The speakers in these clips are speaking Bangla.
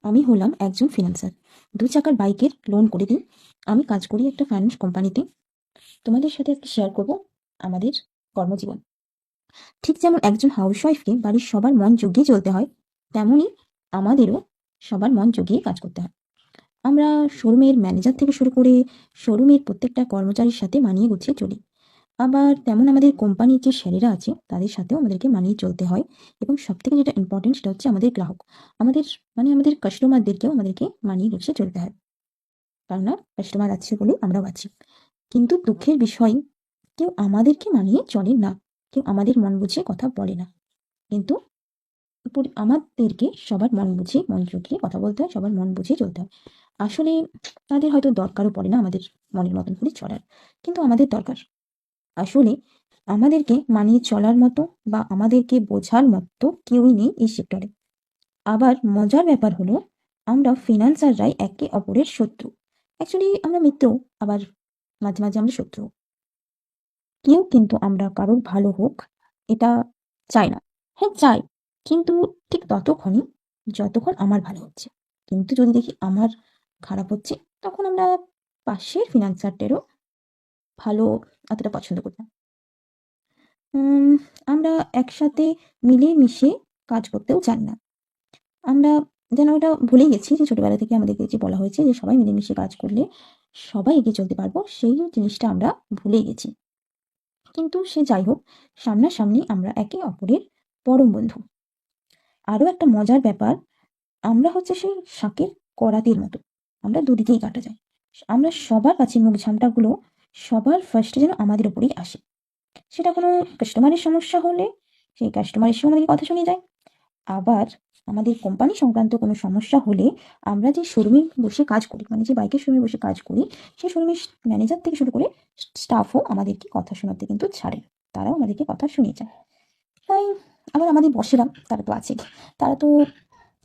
আমি হলাম একজন ফিন্যান্সার। ২ চাকার বাইকের লোন করে দিই। আমি কাজ করি একটা ফাইন্যান্স কোম্পানিতে। তোমাদের সাথে আজকে শেয়ার করব আমাদের কর্মজীবন। ঠিক যেমন একজন হাউসওয়াইফকে বাড়ির সবার মন জুগিয়ে চলতে হয়, তেমনই আমাদেরও সবার মন জুগিয়ে কাজ করতে হয়। আমরা শোরুমের ম্যানেজার থেকে শুরু করে শোরুমের প্রত্যেকটা কর্মচারীর সাথে মানিয়ে গুছিয়ে চলি। আবার তেমন আমাদের কোম্পানির যে স্যারেরা আছে তাদের সাথেও আমাদেরকে মানিয়ে চলতে হয়, এবং সবথেকে যেটা ইম্পর্টেন্ট সেটা হচ্ছে আমাদের গ্রাহক। আমাদের আমাদের কাস্টমারদেরকেও আমাদেরকে মানিয়ে গুছিয়ে চলতে হয়। কেননা কাস্টমার আছে বলেই আমরাও আছি। কিন্তু দুঃখের বিষয়, কেউ আমাদেরকে মানিয়ে চলে না। কেউ আমাদের মন বুঝে কথা বলে না। কিন্তু আমাদেরকে সবার মন বুঝে মন জুগিয়ে কথা বলতে হয়, সবার মন বুঝে চলতে হয়। আসলে তাদের হয়তো দরকারও পড়ে না আমাদের মনের মতন করে চলার। কিন্তু আমাদের দরকার। আসলে আমাদেরকে মানিয়ে চলার মতো বা আমাদেরকে বোঝার মতো কেউই নেই এই সেক্টরে। আবার মজার ব্যাপার হলো, আমরা ফিন্যান্সাররাই একে অপরের শত্রু। অ্যাকচুয়ালি আমরা মিত্র, আবার মাঝে মাঝে আমরা শত্রু। কেউ কিন্তু আমরা কারোর ভালো হোক এটা চাই না। হ্যাঁ, চাই, কিন্তু ঠিক ততক্ষণই যতক্ষণ আমার ভালো হচ্ছে। কিন্তু যদি দেখি আমার খারাপ হচ্ছে, তখন আমরা পাশের ফিন্যান্সারদেরও ভালো অতটা পছন্দ করি না। উম আমরা একসাথে মিলেমিশে কাজ করতেও চাই না। আমরা যেন ওটা ভুলেই গেছি যে ছোটবেলা থেকে আমাদেরকে যে বলা হয়েছে যে সবাই মিলেমিশে কাজ করলে সবাই এগিয়ে চলতে পারবো, সেই জিনিসটা আমরা ভুলেই গেছি। কিন্তু সে যাই হোক, সামনাসামনি আমরা একে অপরের পরম বন্ধু। আরো একটা মজার ব্যাপার, আমরা হচ্ছে সেই শাঁকের করাতির মতো। আমরা দুদিকেই কাটা যায়। আমরা সবার কাছে মুখ ঝামটাগুলো সবার ফার্স্টে যেন আমাদের উপরেই আসে। সেটা কোনো কাস্টমারের সমস্যা হলে সেই কাস্টমার এসেও আমাদেরকে কথা শুনিয়ে যায়। আবার আমাদের কোম্পানি সংক্রান্ত কোনো সমস্যা হলে আমরা যে শোরুমে বসে কাজ করি, মানে যে বাইকের শোরুমে বসে কাজ করি, সেই শোরুমের ম্যানেজার থেকে শুরু করে স্টাফও আমাদেরকে কথা শোনাতে কিন্তু ছাড়ে। তারাও আমাদেরকে কথা শুনিয়ে যায়। তাই আবার আমাদের বসেরা, তারা তো আছে, তারা তো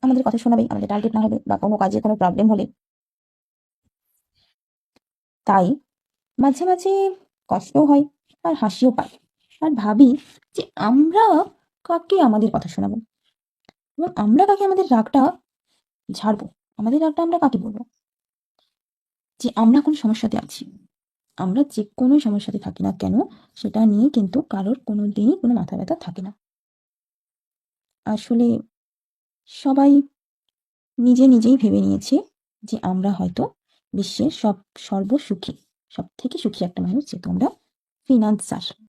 আমাদের কথা শোনাবেই আমাদের টার্গেট না হলে বা কোনো কাজে কোনো প্রবলেম হলে। তাই মাঝে মাঝে কষ্টও হয়, আর হাসিও পাই, আর ভাবি যে আমরা কাকে আমাদের কথা শোনাবো, এবং আমরা কাকে আমাদের রাগটা ঝাড়বো। আমাদের রাগটা আমরা কাকে বলবো যে আমরা কোন সমস্যাতে আছি। আমরা যে কোনো সমস্যাতে থাকি না কেন, সেটা নিয়ে কিন্তু কারোর কোনো দিনই কোনো মাথা ব্যথা থাকে না। আসলে সবাই নিজে নিজেই ভেবে নিয়েছে যে আমরা হয়তো বিশ্বের সর্বসুখী, সব থেকে সুখী একটা মানুষ, যে তোমরা ফিনান্সার।